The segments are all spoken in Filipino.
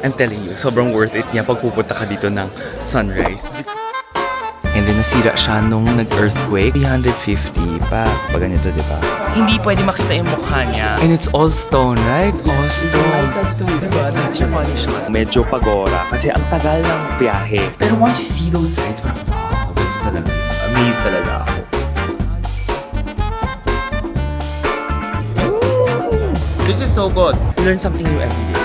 I'm telling you, sobrang worth it niya pag pupunta ka dito ng sunrise. And then nasira siya nung nag-earthquake. 350 pa ganito, di ba? Hindi pwede makita yung mukha niya. And it's all stone, right? All stone. Diba? That's your funny shot. Medyo pagora kasi ang tagal ng biyahe. Pero once you see those sides, parang wow, ganito talaga. Amazed talaga ako. This is so good. You learn something new every day.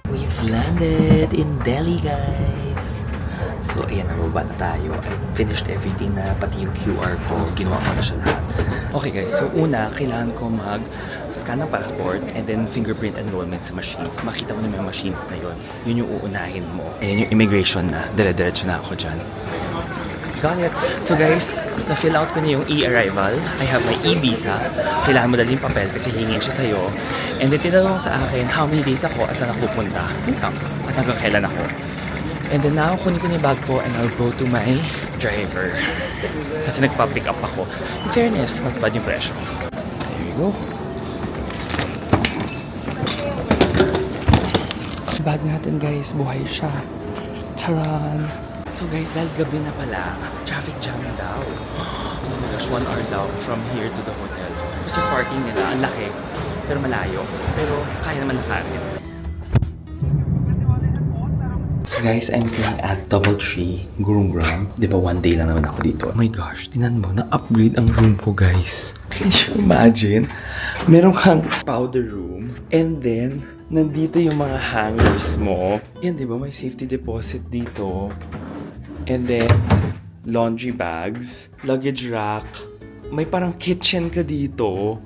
We've landed in Delhi, guys. So, ayan, nababa na tayo. I finished everything na, pati yung QR ko, ginawa ko na siya lahat. Okay, guys. So, una, kailangan ko mag-scan ng passport and then fingerprint enrollment sa machines. Makita mo na yung machines na yun. Yun yung uunahin mo. Ayan yung immigration na. Dire-diretso na ako dyan. Got it. So, guys, na-fill out ko na yung e-arrival. I have my e-visa. Kailangan mo dali yung papel kasi hingin siya sa'yo. And then, tinanong sa akin how many days ako at saan ako pupunta. At hanggang kailan ako. And then now, kunin ko na yung bag ko and I'll go to my driver. Kasi nagpa-pick up ako. In fairness, not bad yung presyo. There we go. Bag natin, guys. Buhay siya. Charan! So guys, dahil gabi na pala, traffic jam daw. Oh my gosh, 1 hour daw from here to the hotel. Kasi yung parking nila, ang laki. Pero malayo. Pero kaya naman lakarin. So guys, I'm staying at Doubletree, Gurugram. Di ba 1 day lang naman ako dito? Oh my gosh, tinan mo, na-upgrade ang room ko, guys. Can you imagine? Meron kang powder room, and then, nandito yung mga hangers mo. Yan, di ba? May safety deposit dito. And then, laundry bags, luggage rack. May parang kitchen ka dito.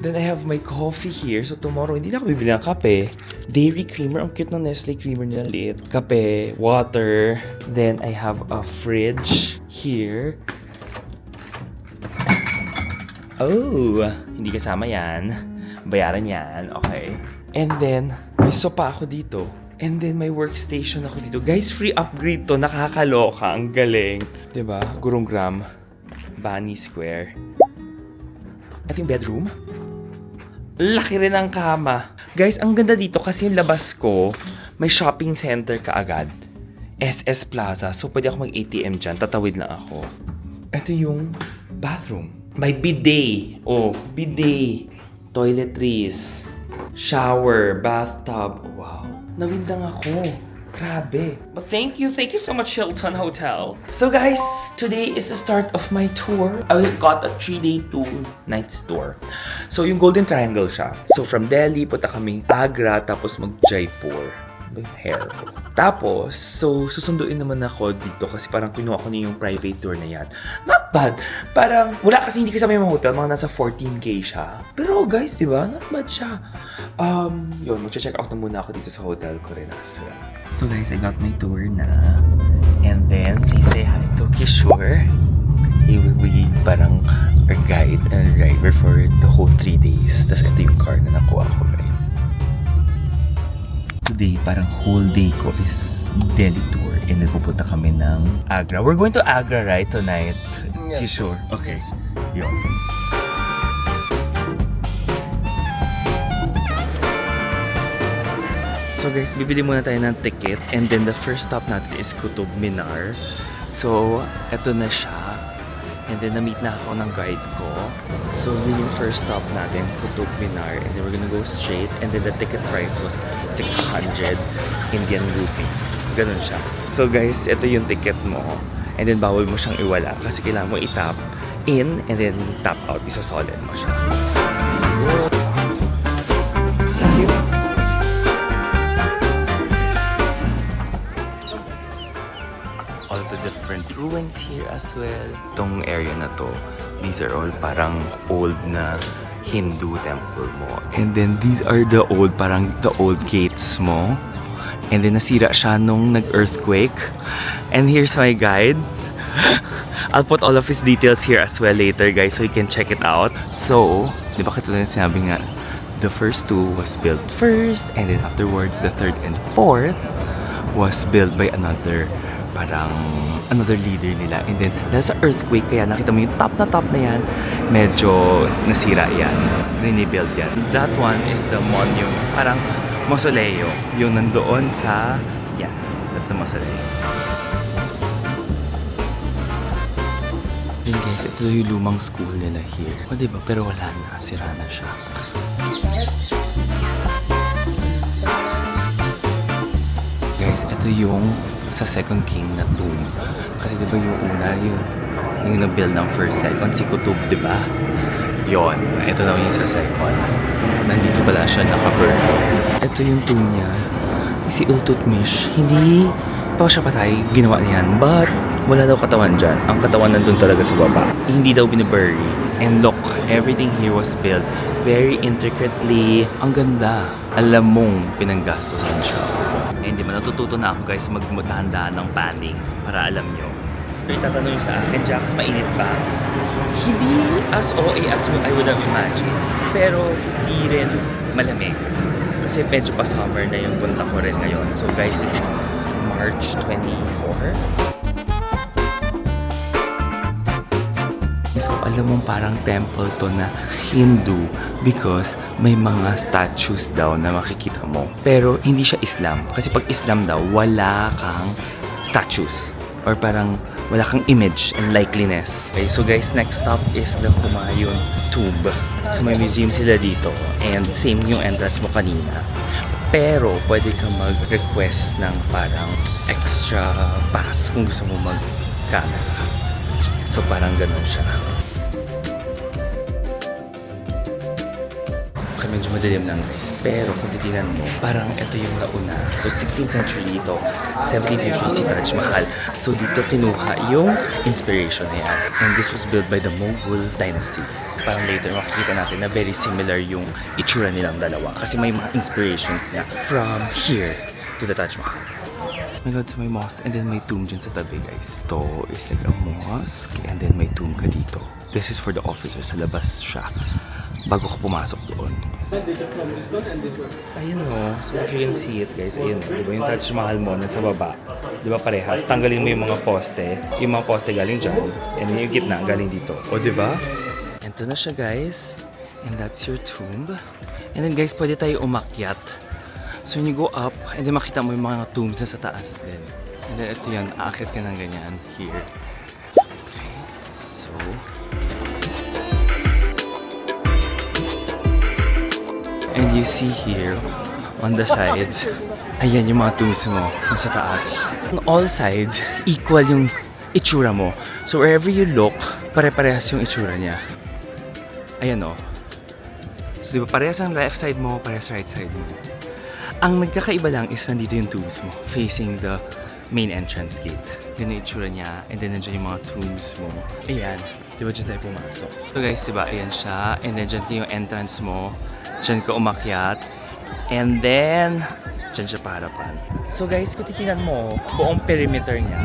Then I have my coffee here. So tomorrow, hindi na ako bibili ng kape. Dairy creamer. Ang cute ng Nestle creamer nila lit. Kape, water. Then I have a fridge here. Oh, hindi kasama yan. Bayaran yan. Okay. And then, may sopa ako dito. And then, may workstation ako dito. Guys, free upgrade to. Nakakaloka. Ang galing. Diba? Gurugram. Bani Square. At yung bedroom. Laki rin ang kama. Guys, ang ganda dito kasi yung labas ko, may shopping center kaagad. SS Plaza. So, pwede ako mag-ATM dyan. Tatawid lang ako. Ito yung bathroom. May bidet. Oh, bidet. Toiletries. Shower. Bathtub. Wow. Nawindang ako. Grabe. But thank you so much, Hilton Hotel. So guys, today is the start of my tour. I got a 3-day 2-nights tour. So yung Golden Triangle siya. So from Delhi, punta kaming Agra, tapos mag-Jaipur. Hair ko. Tapos, so susunduin naman ako dito kasi parang kinuha ko na yung private tour na yan. Not bad. Parang, wala kasi hindi kasama yung mga hotel, mga nasa 14K siya. Pero guys, di ba? Not bad siya. Yun, mag-check out na muna ako dito sa hotel ko rin as well. So guys, I got my tour na. And then, please say hi to Kishore. He will be parang our guide and driver for the whole 3 days. Tapos ito yung car na nakuha ko, guys. Today, parang whole day ko is Delhi tour. And then pupunta kami ng Agra. We're going to Agra, right, tonight? Yes. Kishore. Okay. Yun. So guys, bibili muna tayo ng ticket. And then the first stop natin is Qutub Minar. So, eto na siya. And then na-meet na ako ng guide ko. So, yun yung first stop natin, Qutub Minar. And then we're gonna go straight. And then the ticket price was 600 Indian rupee. Ganun siya. So guys, ito yung ticket mo. And then bawal mo siyang iwala kasi kailangan mo i-tap in and then tap out. Isa-solid mo siya. Thank you. All the different ruins here as well. Itong area na to, these are all parang old na Hindu temple mo. And then these are the old, parang the old gates mo. And then nasira siya nung nag-earthquake. And here's my guide. I'll put all of his details here as well later, guys, so you can check it out. So, di ba katulad na sinabi nga, the first two was built first, and then afterwards, the third and fourth was built by another parang another leader nila. And then, dahil sa earthquake, kaya nakita mo yung top na yan, medyo nasira yan. Rinibuild yan. That one is the monument, parang mausoleo. Yung nandoon sa, yeah, that's the mausoleo. Then guys, ito yung lumang school nila here. O diba? Pero wala na. Sira na siya. Guys, ito yung sa second king na tomb. Kasi diba yung una, yung na-build ng first, second, si Kutub, diba? Yon. Ito naman yung sa second. Nandito pala siya naka-burn. Ito yung tomb niya. Si Iltutmish, hindi pa siya patay, ginawa niyan. But, wala daw katawan dyan. Ang katawan nandun talaga sa baba. Hindi daw binabury. And look, everything here was built very intricately. Ang ganda. Alam mong pinanggastosan siya. Eh, hindi man natututo na ako guys magmutanda ng panning para alam nyo. So, itatanong sa akin, Jax, mainit ba? Hindi as OA as I would have imagined. Pero hindi rin malamig. Kasi medyo pa summer na yung punta ko rin ngayon. So guys, this is March 24. So, alam mo parang temple to na Hindu because may mga statues daw na makikita mo. Pero hindi siya Islam. Kasi pag Islam daw, wala kang statues. Or parang wala kang image and likeliness. Okay, so guys, next stop is the Humayun Tomb. So may museum sila dito. And same yung entrance mo kanina. Pero pwede kang mag-request ng parang extra pass kung gusto mo mag-camera. So parang ganun siya. Okay, medyo madilim lang guys. Pero kung titignan mo, parang ito yung nauna. So 16th century ito, 17th century si Taj Mahal. So dito kinuha yung inspiration na yan. And this was built by the Mughal dynasty. Parang later makikita natin na very similar yung itsura nilang dalawa. Kasi may mga inspirations niya from here to the Taj Mahal. Oh my god, so may mosque and then may tomb dyan sa tabi guys. Ito is like a mosque and then may tomb ka dito. This is for the officers, sa labas siya. Bago ka pumasok doon. Ayun o, so if you can see it guys, ayun o, diba yung Taj Mahal mo nasa baba, diba parehas, tanggalin mo yung mga poste, galing dyan, and yung gitna galing dito, o diba? Ito na siya guys, and that's your tomb. And then guys, pwede tayo umakyat. So when you go up, and then makita mo yung mga tombs na sa taas din. And then ito yan, aakyat ka ng ganyan, here. Okay, so... And you see here, on the sides, ayan yung mga tombs mo, sa taas. On all sides, equal yung itsura mo. So wherever you look, pare-parehas yung itsura niya. Ayan o. So diba parehas ang left side mo, parehas right side mo. Ang nagkakaiba lang is nandito yung tombs mo, facing the main entrance gate. Yan yung itsura niya, and then nandiyan yung mga tombs mo. Ayan, diba dyan tayo pumasok. So guys, diba, ayan siya, and then dyan yung entrance mo. Diyan ka umakyat. And then, diyan siya paharapan. So guys, kung titingnan mo, buong perimeter niya,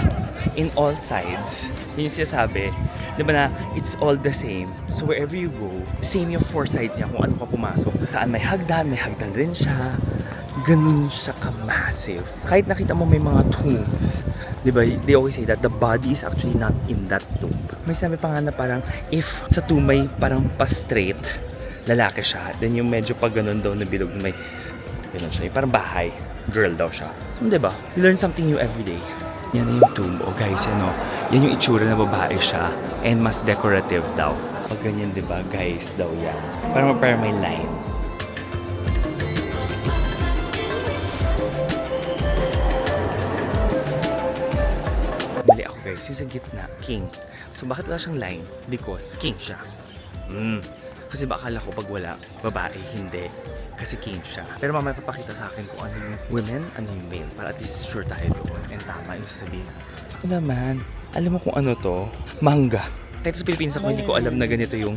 in all sides, yun yung sinasabi, di ba na, it's all the same. So wherever you go, same yung four sides niya kung ano ka pumasok. Saan may hagdan rin siya. Ganun siya ka-massive. Kahit nakita mo may mga tombs, di ba, they always say that the body is actually not in that tomb. May sabi pa nga na parang, if sa tomb may parang pa-straight, lalaki siya. Then yung medyo pag ganun daw na bilog may ganun siya. Yung parang bahay. Girl daw siya. Diba? You learn something new every day. Yan na yung tomb. O guys, ano? Yan yung itsura na babae siya. And mas decorative daw. Pag ganyan, diba? Guys daw yan. Parang may line. Mali ako guys. Yung sa gitna, king. So bakit wala siyang line? Because king siya. Kasi baka akala ko pag wala, babae, hindi. Kasi king siya. Pero mamaya papakita sa akin kung ano yung women, ano yung male. Para at least sure tayo doon. And tama yung sabihin. Ito naman, alam mo kung ano to? Manga. Kahit sa Pilipinas ako, hindi ko alam na ganito yung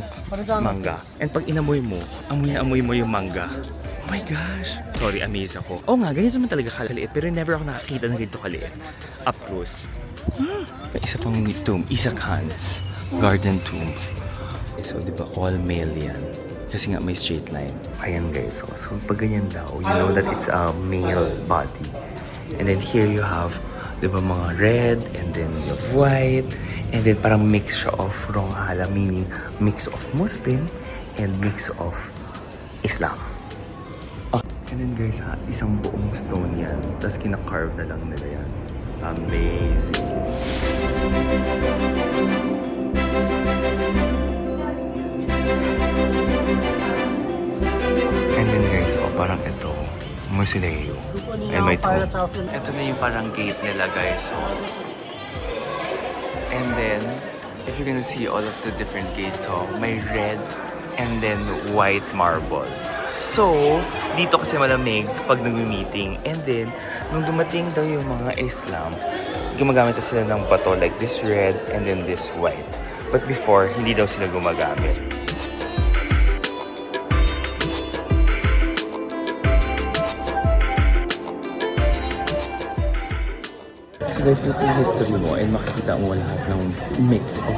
manga. And pag inamoy mo, amoy mo yung manga. Oh my gosh! Sorry, amazed ako. Oo nga, ganito naman talaga kaliit. Pero never ako nakakita na ganito kaliit. Up close. May isa pang tomb, Isa Khan's garden tomb. So, di ba, all male yan. Kasi nga may straight line. Ayan guys, so pag ganyan daw, you know that it's a male body. And then here you have Di ba mga red, and then you have white, and then parang mix siya of Ronghala, meaning mix of Muslim and mix of Islam. And then guys ha, isang buong stone yan. Tapos kina-carve na lang nila yan. Amazing. And then guys, parang ito, Mausoleo. And may tomb. Ito na yung parang gate nila guys. And then, if you're gonna see all of the different gates, may red and then white marble. So, dito kasi malamig pag nag-meeting. And then, nung dumating daw yung mga Islam, gumagamit na sila ng bato like this red and then this white. But before, hindi daw sila gumagamit. So guys, ito yung history mo and makikita mo lahat ng mix of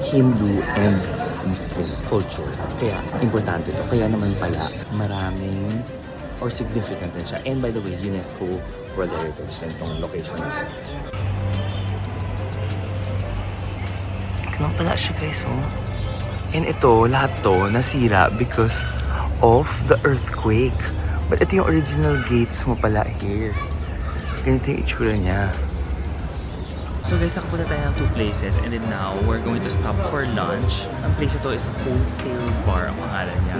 Hindu and Muslim culture. Kaya, importante to. Kaya naman pala, maraming or significant din siya. And by the way, UNESCO World Heritage din itong location natin. Tignan pala siya guys, And ito, lahat to nasira because of the earthquake. But ito yung original gates mo pala here. Ganito yung itsura niya. So guys, nakapunta tayo ng 2 places and then now we're going to stop for lunch. Ang place ito is a wholesale bar ang pangalan niya.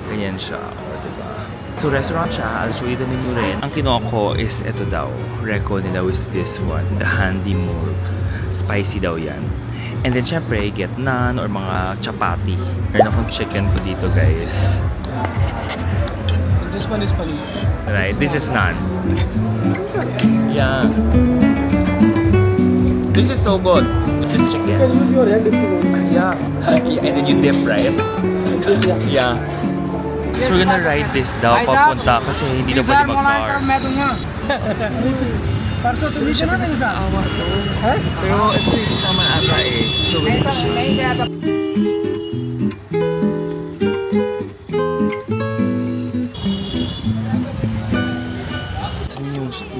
Ganyan siya, diba? So restaurant siya, I'll show you the menu rin. Ang kinuha ko is ito daw. Reco nila is this one, the Handi Murg. Spicy daw yan. And then syempre, get naan or mga chapati. Meron akong chicken ko dito guys. This one is palito. Right, this is naan. Yeah. This is so good. This chicken. You can use your hand if you want. Yeah. And then you dip, right? Yeah. So we're gonna ride this daw papunta kasi hindi na pwede mag-car. परसों तो नीचे ना कहीं सा है Pero ito yung kasama ata eh. So wait na siya.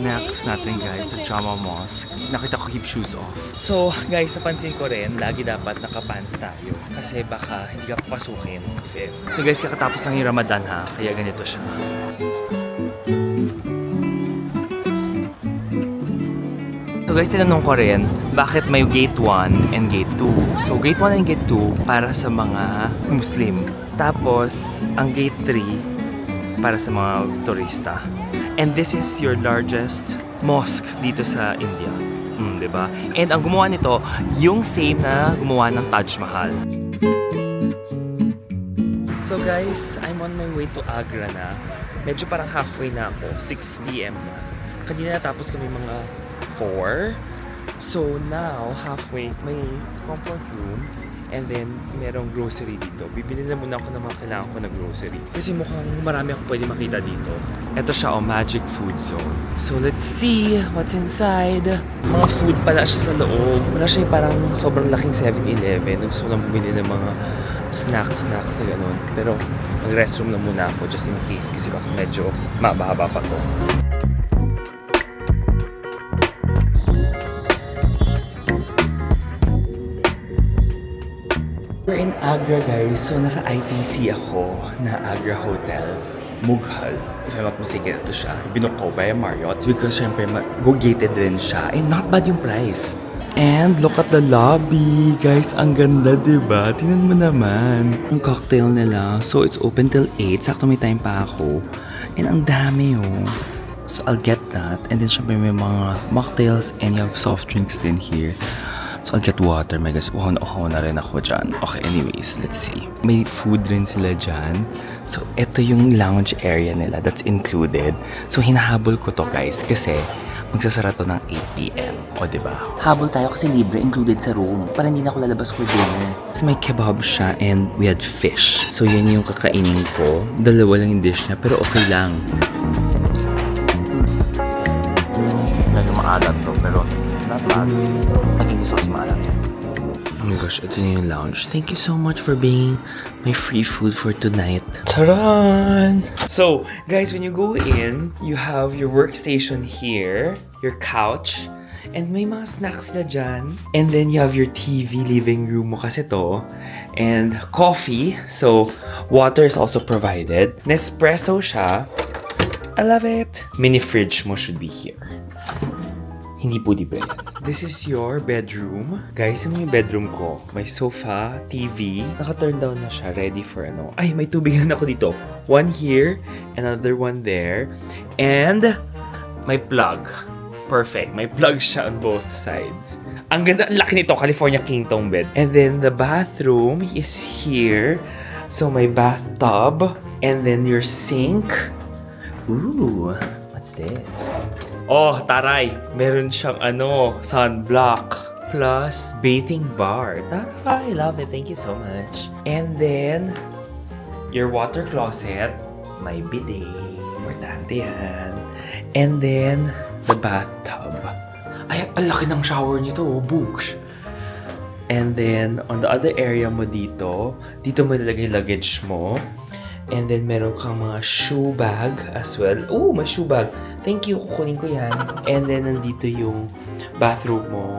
Next natin guys sa Jama Mosque. Nakita ko keep shoes off. So guys, napansin ko rin, lagi dapat nakapants tayo. Kasi baka hindi ka papasukin. So guys, kakatapos lang yung Ramadan ha. Kaya ganito siya. So guys, tinanong ko rin, bakit may gate 1 and gate 2? So gate 1 and gate 2 para sa mga Muslim. Tapos, ang gate 3 para sa mga turista. And this is your largest mosque dito sa India. Diba? And ang gumawa nito, yung same na gumawa ng Taj Mahal. So guys, I'm on my way to Agra na. Medyo parang halfway na ako. 6 p.m. na. Kanina natapos kami mga 4. So now, halfway, may comfort room. And then, merong grocery dito. Bibili na muna ako ng mga kailangan ko na grocery. Kasi mukhang marami ako pwede makita dito. Ito siya, Magic Food Zone. So, let's see what's inside. Mga food pala siya sa loob. Wala siya yung parang sobrang laking 7-Eleven. Gusto ko lang bumili ng mga snacks na gano'n. Pero, mag-restroom na muna ako just in case. Kasi baka medyo mababa pa to. We're in Agra guys, so nasa ITC ako na Agra Hotel, Mughal. If I'm not mistaken, ito siya. Binook ko by Marriott because syempre go-gated rin siya. And not bad yung price. And look at the lobby. Guys, ang ganda diba? Tingnan mo naman. Ang cocktail nila. So it's open till 8. Sakto may time pa ako. And ang dami So I'll get that. And then syempre may mga mocktails and you have soft drinks din here. So I'll get water. May guys, uhaw na rin ako dyan. Okay, anyways, let's see. May food rin sila dyan. So, ito yung lounge area nila that's included. So, hinahabol ko to guys kasi magsasara to ng 8 p.m. O, diba? Habol tayo kasi libre included sa room para hindi na ako lalabas for dinner. Kasi may kebab siya and we had fish. So, yun yung kakainin ko. Dalawa lang yung dish niya pero okay lang. Medyo maalat to pero not bad. I think this was maalat. Oh my gosh, ito na yung lounge. Thank you so much for being my free food for tonight. Taran! So, guys, when you go in, you have your workstation here. your couch, and may mga snacks na dyan. And then you have your TV, living room mo kasi to. And coffee. So, water is also provided. Nespresso siya. I love it. Mini fridge mo should be here. Hindi po libre yan. This is your bedroom. Guys, ano yung bedroom ko? May sofa, TV. Naka-turn down na siya. Ready for ano. Ay, may tubig na ako dito. One here, another one there. And may plug. Perfect. May plug siya on both sides. Ang ganda, ang laki nito. California King tong bed. And then the bathroom is here. So may bathtub. And then your sink. Ooh, what's this? Oh, taray! Meron siyang sunblock. Plus, bathing bar. Taray, I love it. Thank you so much. And then, your water closet. May bidet. Importante yan. And then, the bathtub. Ay, ang laki ng shower nito. Books. And then, on the other area mo dito mo nilagay luggage mo. And then, meron kang mga shoe bag as well. Oh, may shoe bag. Thank you. Kukunin ko yan. And then, nandito yung bathroom mo.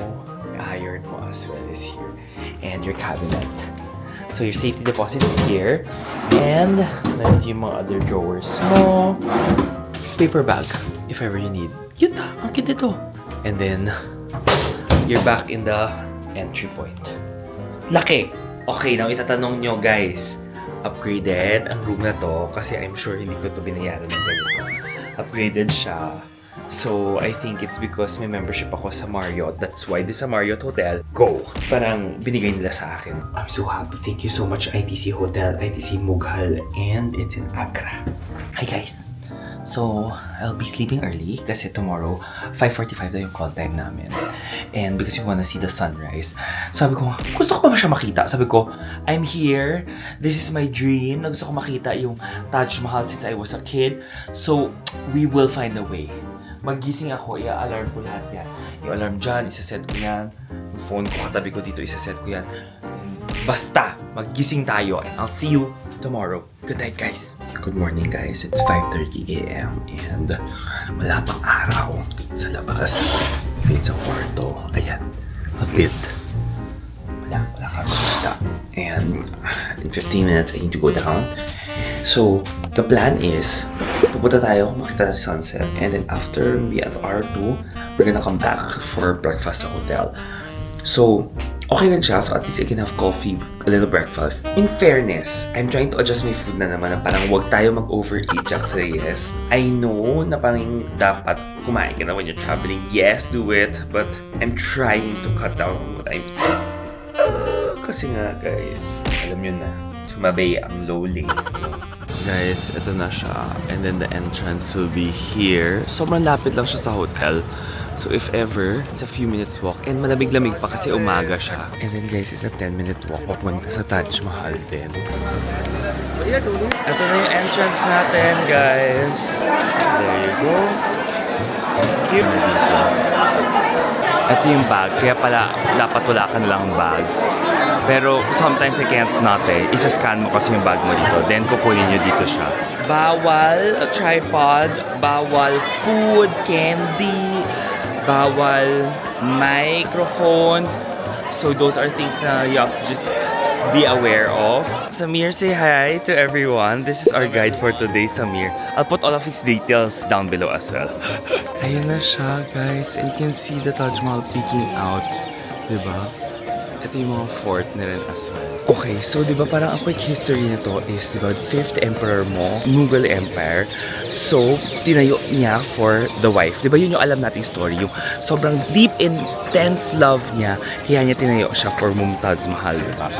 Iron mo as well is here. And your cabinet. So, your safety deposit is here. And, nandito yung mga other drawers mo. Paper bag, if ever you need. Cute ah! Ang cute ito. And then, you're back in the entry point. Laki! Okay, now itatanong nyo guys. Upgraded ang room na to kasi I'm sure hindi ko to binayaran ng ganito. Upgraded siya. So, I think it's because may membership ako sa Marriott. That's why this is a Marriott Hotel. Go! Parang binigay nila sa akin. I'm so happy. Thank you so much ITC Hotel, ITC Mughal, and it's in Agra. Hi guys! So, I'll be sleeping early kasi tomorrow, 5:45 na yung call time namin. And because we wanna see the sunrise, sabi ko, gusto ko pa ba siya makita? Sabi ko, I'm here. This is my dream. Gusto ko makita yung Taj Mahal since I was a kid. So, we will find a way. Magising ako, i-alarm ko lahat yan. Yung alarm dyan, isaset ko yan. Yung phone ko, katabi ko dito, isaset ko yan. Basta, magising tayo and I'll see you tomorrow. Good night, guys. Good morning, guys. It's 5:30 a.m. and wala pang araw sa labas. It's sa kwarto. Ayan, a bit. Wala kang makita. And in 15 minutes, I need to go down. So, the plan is, pupunta tayo, makita sa sunset. And then after we have R2, we're gonna come back for breakfast sa hotel. So, okay na siya. So, at least I can have coffee, a little breakfast. In fairness, I'm trying to adjust my food na naman. Parang huwag tayo mag-overeat, Jax Reyes. I know na parang dapat kumain ka na when you're traveling. Yes, do it. But I'm trying to cut down on what I'm eating. Kasi nga, guys, alam nyo na, sumabay ang lowly. Guys, ito na siya. And then the entrance will be here. Sobrang lapit lang siya sa hotel. So if ever, it's a few minutes walk. And malamig-lamig pa kasi umaga siya. And then guys, it's a 10-minute walk papunta sa Taj Mahal din. Ito na yung entrance natin, guys. There you go. Thank you. Ito yung bag. Kaya pala, dapat wala ka nalang bag. Pero sometimes I can't not eh. Isa-scan mo kasi yung bag mo dito. Then kukunin nyo dito siya. Bawal tripod. Bawal food, candy. Bawal microphone. So those are things na you have to just be aware of. Samir, say hi to everyone. This is our guide for today, Samir. I'll put all of his details down below as well. Ayun na siya, guys. And you can see the Taj Mahal peeking out. Diba? Ito yung mga fort na rin as well. Okay, so diba parang ang quick history nito is diba 5th emperor mo, Mughal Empire. So, tinayo niya for the wife. Diba yun yung alam nating story, yung sobrang deep, intense love niya, kaya niya tinayo siya for Mumtaz Mahal, diba?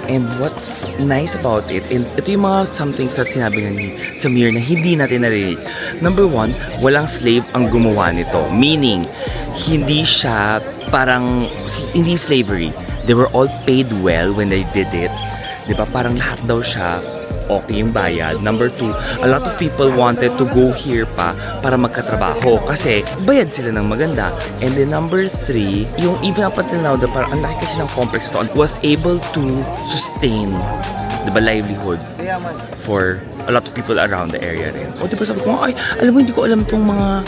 And what's nice about it, and ito yung mga something sa sinabi ni Samir na hindi natin narinig. Number one, walang slave ang gumawa nito. Meaning, hindi siya parang, hindi slavery. They were all paid well when they did it. Diba? Parang lahat daw siya okay yung bayad. Number two, a lot of people wanted to go here pa para magkatrabaho kasi bayad sila ng maganda. And then number three, yung even up until now, parang ang laki kasi ng complex to was able to sustain di ba, livelihood for a lot of people around the area rin. O, di ba, sabi ko, ay, alam mo, hindi ko alam tong mga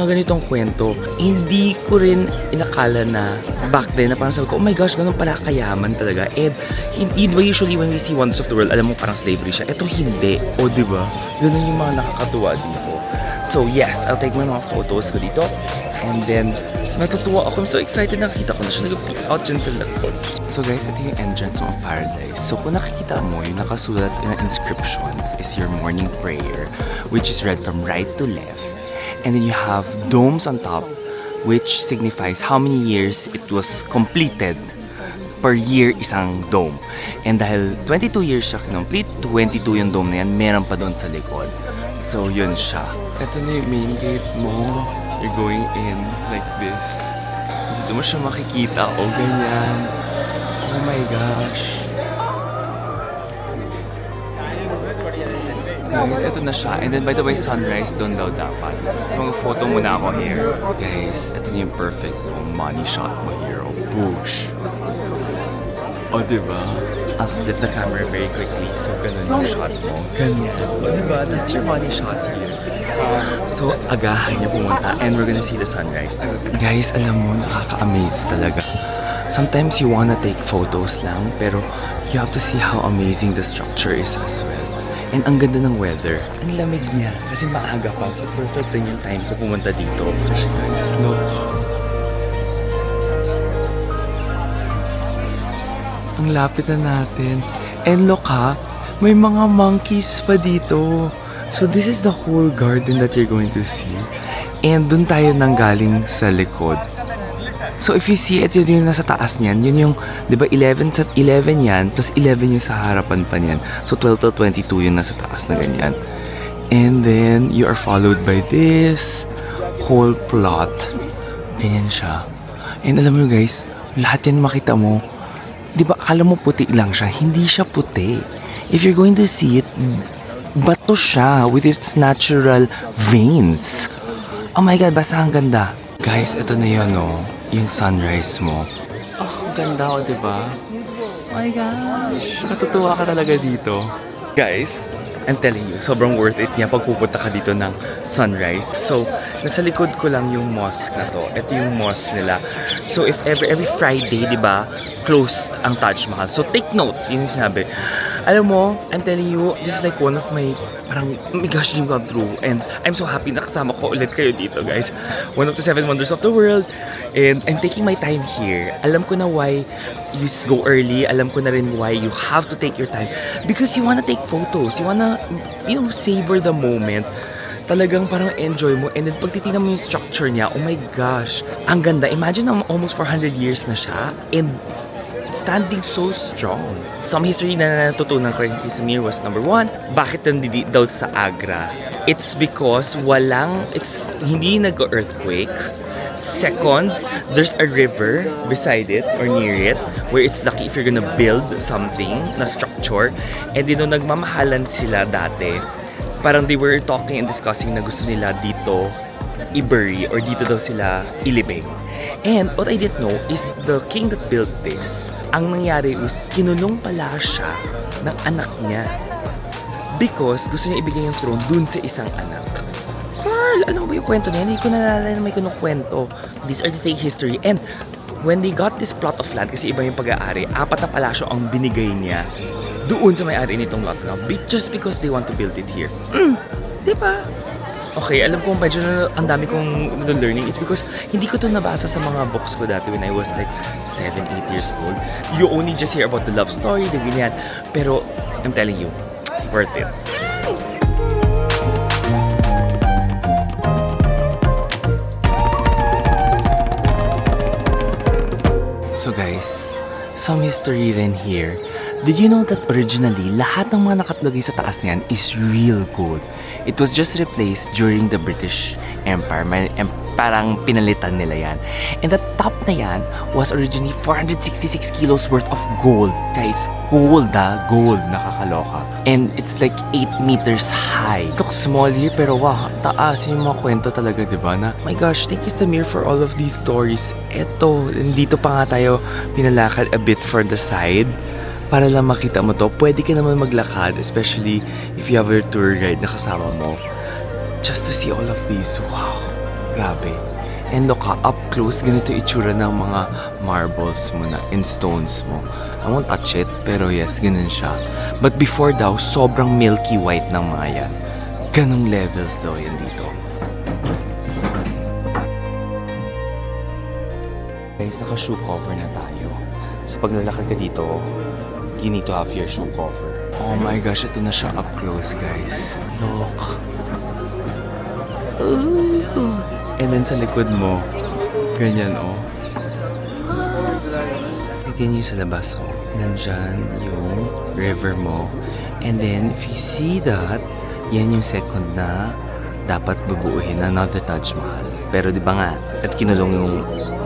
ganitong kwento. Hindi ko rin inakala na back then, na parang sabi ko, oh my gosh, ganun pala kayaman talaga. And hindi ba usually when we see Wonders of the World, alam mo parang slavery siya. Ito hindi. O, di ba? Ganun yung mga nakakatuwa dito. So yes, I'll take my mga photos ko dito. And then, natutuwa ako. I'm so excited. Nakita ko na siya nag-peek out dyan sa likod. So guys, ito yung entrance of paradise. So kung nakikita mo, yung nakasulat na inscriptions is your morning prayer, which is read from right to left. And then you have domes on top, which signifies how many years it was completed. Per year, isang dome. And dahil 22 years siya complete, 22 yung dome na yan, meron pa doon sa likod. So yun siya. Ito na yung main gate mo. You're going in like this. Dito mo siya makikita. O, ganyan. Oh my gosh. Guys, ito na siya. And then, by the way, sunrise doon daw dapat. So, mag-photo muna ako here. Guys, ito na yung perfect money shot mo here. Oh, push. O, diba? I'll flip the camera very quickly. So, ganun yung shot mo. Ganyan. O, diba? That's your money shot here. So, agahan niya pumunta and we're gonna see the sunrise. Guys, alam mo, nakaka-amaze talaga. Sometimes you wanna take photos lang, pero you have to see how amazing the structure is as well. And ang ganda ng weather. Ang lamig niya kasi maaga pa. So, perfect rin yung time ko pumunta dito. Guys, look. Ang lapit na natin. And look ha, may mga monkeys pa dito. So this is the whole garden that you're going to see. And dun tayo nanggaling sa likod. So if you see it, yun yung nasa taas niyan. Yun yung, di ba 11 sa 11 yan, plus 11 yung sa harapan pa niyan. So 12 to 22 yung nasa taas na ganyan. And then you are followed by this whole plot. Ganyan siya. And alam mo guys, lahat yan makita mo. Di ba akala mo puti lang siya? Hindi siya puti. If you're going to see it, bato siya with its natural veins. Oh my God, basta ang ganda. Guys, ito na yun, oh. Yung sunrise mo. Oh, ganda ko, diba? Oh my gosh. Natutuwa ka talaga dito. Guys, I'm telling you, sobrang worth it niya pag pupunta ka dito ng sunrise. So, nasa likod ko lang yung mosque na to. Ito yung mosque nila. So, if every Friday, diba, closed ang Taj Mahal. So, take note, yun yung sinabi. Alam mo, I'm telling you, this is like one of my, parang, oh my gosh, dream come true. And I'm so happy na kasama ko ulit kayo dito, guys. One of the 7 wonders of the world. And I'm taking my time here. Alam ko na why you go early. Alam ko na rin why you have to take your time. Because you wanna take photos. You wanna, savor the moment. Talagang parang enjoy mo. And then pag titignan mo yung structure niya, oh my gosh, ang ganda. Imagine na almost 400 years na siya. And standing so strong. Some history na natutunan ko rin kay Samir was number 1, bakit nandito daw sa Agra? It's because hindi nag-earthquake. Second, there's a river beside it or near it where it's lucky if you're gonna build something na structure. And nung nagmamahalan sila dati, parang they were talking and discussing na gusto nila dito i-bury or dito daw sila ilibing. And what I didn't know is the king that built this, ang nangyari was kinulong pala siya ng anak niya because gusto niya ibigay yung throne dun sa isang anak. Carl, alam mo ba yung kwento niya? Hindi ko naalala na may kwento. These are the fake history. And when they got this plot of land, kasi iba yung pag-aari, 4 na palasyo ang binigay niya doon sa may-ari nitong lot na just because they want to build it here. Diba? Okay, alam ko medyo ang dami kong learning. It's because hindi ko to nabasa sa mga books ko dati when I was like 7, 8 years old. You only just hear about the love story, the ganyan. Pero, I'm telling you, worth it. So guys, some history rin here. Did you know that originally, lahat ng mga nakatlagay sa taas niyan is real gold? It was just replaced during the British Empire. Parang pinalitan nila yan. And the top na yan was originally 466 kilos worth of gold. Guys, gold gold. Nakakaloka. And it's like 8 meters high. It looks small here, pero wow, taas yung mga kwento talaga, diba? Na, my gosh, thank you Samir for all of these stories. Eto, dito pa nga tayo pinalakad a bit for the side. para lang makita mo to. Pwede ka naman maglakad, especially if you have your tour guide na kasama mo. Just to see all of these. Wow, grabe. And look ha, up close, ganito itsura ng mga marbles mo na and stones mo. I won't touch it, pero yes, ganun siya. But before daw, sobrang milky white ng mga yan. Ganong levels daw yan dito. Guys, naka-shoe cover na tayo. So pag lalakad ka dito, you need to have your shoe cover. Oh my gosh, ito na siya up close, guys. Look. Ooh. And then sa likod mo, ganyan oh. Titignan nyo sa labas oh. Nandyan yung river mo. And then, if you see that, yan yung second na dapat bubuuhin, another Taj Mahal. Pero di ba nga, at kinulong yung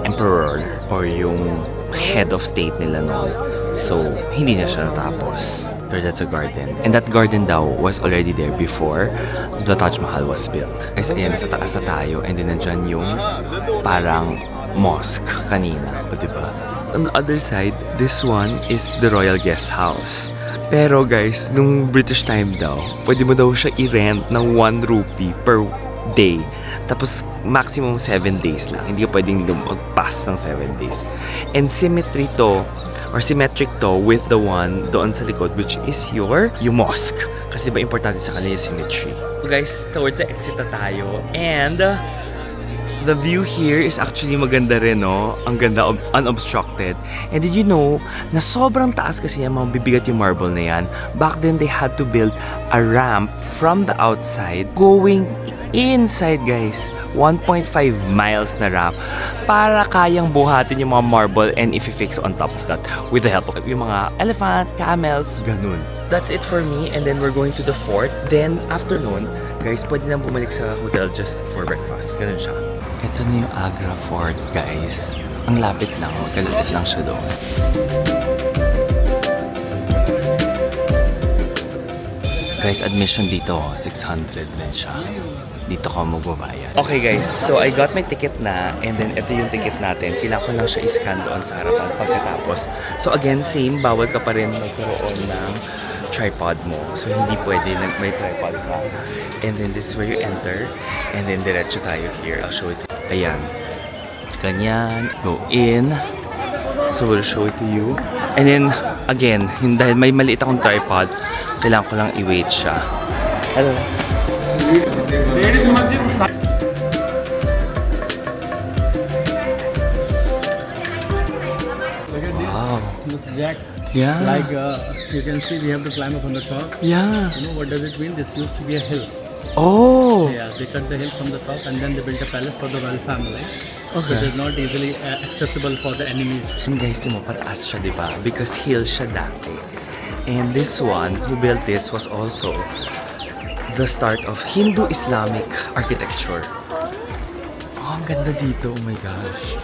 emperor or yung head of state nila noon. So, hindi na siya natapos. Pero that's a garden. And that garden daw was already there before the Taj Mahal was built. Guys, ayan, sa taas na tayo. And then nandyan yung parang mosque kanina. O diba? On the other side, this one is the Royal Guest House. Pero guys, nung British time daw, pwede mo daw siya i-rent ng 1 rupee per day. Tapos maximum 7 days lang. Hindi ka pwedeng mag-pass ng 7 days. And symmetric to with the one doon sa likod, which is yung mosque. Kasi ba importante sa kanila yung symmetry. So guys, towards the exit na tayo. And the view here is actually maganda rin, no? Ang ganda, unobstructed. And did you know, na sobrang taas kasi yan, mabibigat yung marble na yan. Back then, they had to build a ramp from the outside going inside, guys. 1.5 miles na ramp para kayang buhatin yung mga marble and if you fix on top of that with the help of yung mga elephant, camels, ganun. That's it for me and then we're going to the fort. Then afternoon, guys, pwede na bumalik sa hotel just for breakfast. Ganun siya. Ito na yung Agra Fort, guys. Ang lapit lang, magkalapit lang siya doon. Guys, admission dito, 600 din siya. Dito ka magbabayad. Okay guys, so I got my ticket na and then ito yung ticket natin. Kailangan ko lang siya i-scan doon sa harapan pagkatapos. So again, same, bawal ka pa rin magkaroon ng tripod mo. So hindi pwede na may tripod ka. And then this is where you enter. And then diretso tayo here. I'll show it. Ayan. Ganyan. Go in. So we'll show it to you. And then again, dahil may maliit akong tripod, kailangan ko lang i-wait siya. Hello. Wow. This jack. Yeah. Like you can see, we have to climb up on the top. Yeah. You know what does it mean? This used to be a hill. Oh. Yeah, they cut the hill from the top and then they built a palace for the royal family. Okay. So it is not easily accessible for the enemies. And guys, mo pataas siya, di ba? Because hill siya dati. And this one, who built this, was also the start of Hindu-Islamic architecture. Oh, ang ganda dito. Oh my gosh.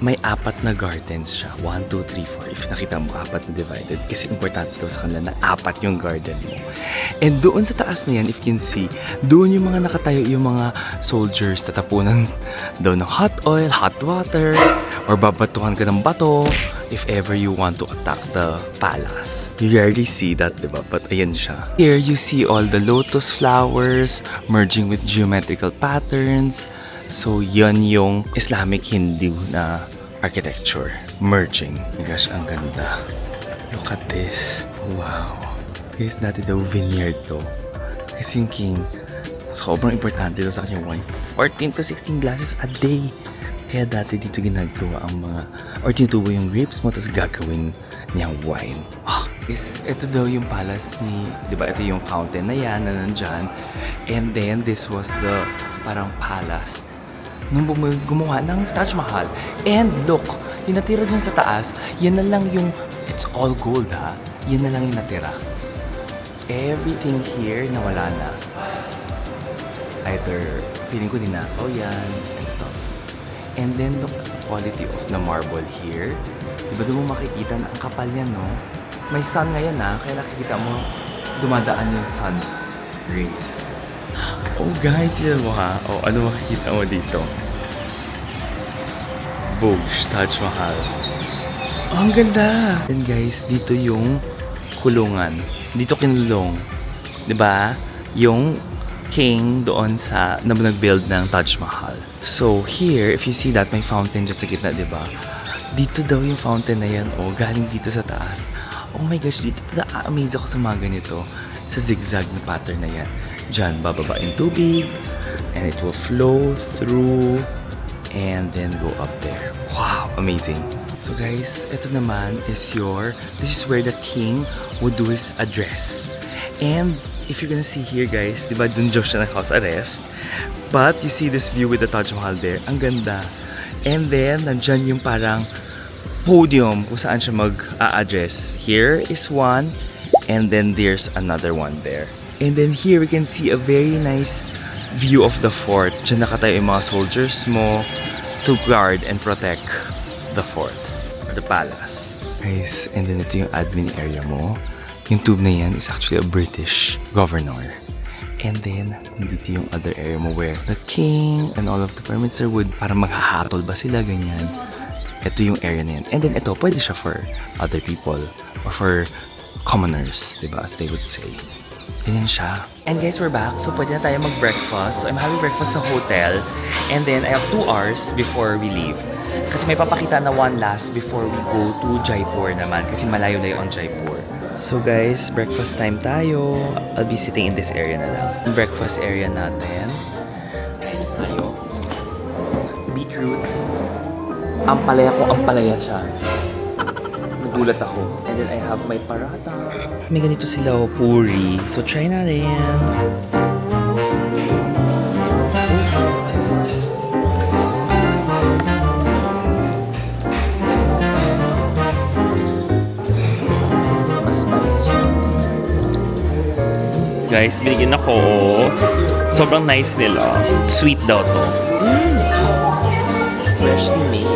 May 4 na gardens siya. 1, 2, 3, 4. If nakita mo, 4 na divided. Kasi importante daw sa kanila na 4 yung garden mo. And doon sa taas na yan, if you can see, doon yung mga nakatayo yung mga soldiers. Tatapunan daw ng hot oil, hot water, or babatuhan ka ng bato if ever you want to attack the palace. You rarely see that, diba? But ayan siya. Here, you see all the lotus flowers merging with geometrical patterns. So, yun yung Islamic Hindu na architecture. Merging. Oh my gosh, ang ganda. Look at this. Wow. Guys, dati daw vineyard to. Kasi yung king, sobrang importante daw sa kanya wine. 14 to 16 glasses a day. Kaya dati dito ginagawa ang mga, or tinutubo yung grapes mo, tapos gagawin niyang wine. Ito daw yung palace ni, di ba? Ito yung fountain na yan, na nandyan. And then, this was the parang palace nung gumawa ng Taj Mahal. And look, yung natira dyan sa taas, yan na lang yung, it's all gold ha, yan na lang yung natira. Everything here nawala na. Either, feeling ko ninakaw yan, and stuff. And then look at the quality of the marble here. Diba doon mo makikita na ang kapal yan, no? May sun ngayon ha, kaya nakikita mo dumadaan yung sun rays. Oh guys, tignan mo ha. Oh, ano makikita mo dito? Burj Taj Mahal. Oh, ang ganda! And guys, dito yung kulungan. Dito kinulong. 'Di ba? Yung king doon sa na nag-build ng Taj Mahal. So here, if you see that, may fountain dyan sa gitna, 'di ba? Dito daw yung fountain na yan. Oh, galing dito sa taas. Oh my gosh, dito na-amaze ako sa mga ganito. Sa zigzag na pattern na yan. Diyan, bababa yung tubig. And it will flow through. And then go up there. Wow, amazing. So guys, ito naman is this is where the king would do his address. And if you're gonna see here guys, di ba dun Diyos siya nag-house arrest? But you see this view with the Taj Mahal there. Ang ganda. And then, nandyan yung parang podium kung saan siya mag-a-address. Here is one, and then there's another one there. And then here we can see a very nice view of the fort. Diyan nakatayo yung mga soldiers mo to guard and protect the fort or the palace. Guys, and then ito yung admin area mo. Yung tube na yan is actually a British governor. And then, dito yung other area mo where the king and all of the prime minister would parang maghahatol ba sila, ganyan. Ito yung area na yan. And then ito, pwede siya for other people or for commoners, diba? As they would say. Ganyan siya. And guys, we're back. So, pwede na tayo mag-breakfast. So, I'm having breakfast sa hotel. And then, I have 2 hours before we leave. Kasi may papakita na one last before we go to Jaipur naman. Kasi malayo-layo ang Jaipur. So guys, breakfast time tayo. I'll be sitting in this area na lang. Breakfast area natin. Tayo. Beetroot. Ampalaya ko, ampalaya siya. Nagulat ako. And then I have my paratha. May ganito sila, puri. So try natin. Guys, binigyan ako. Sobrang nice nila. Sweet daw to. Freshly made.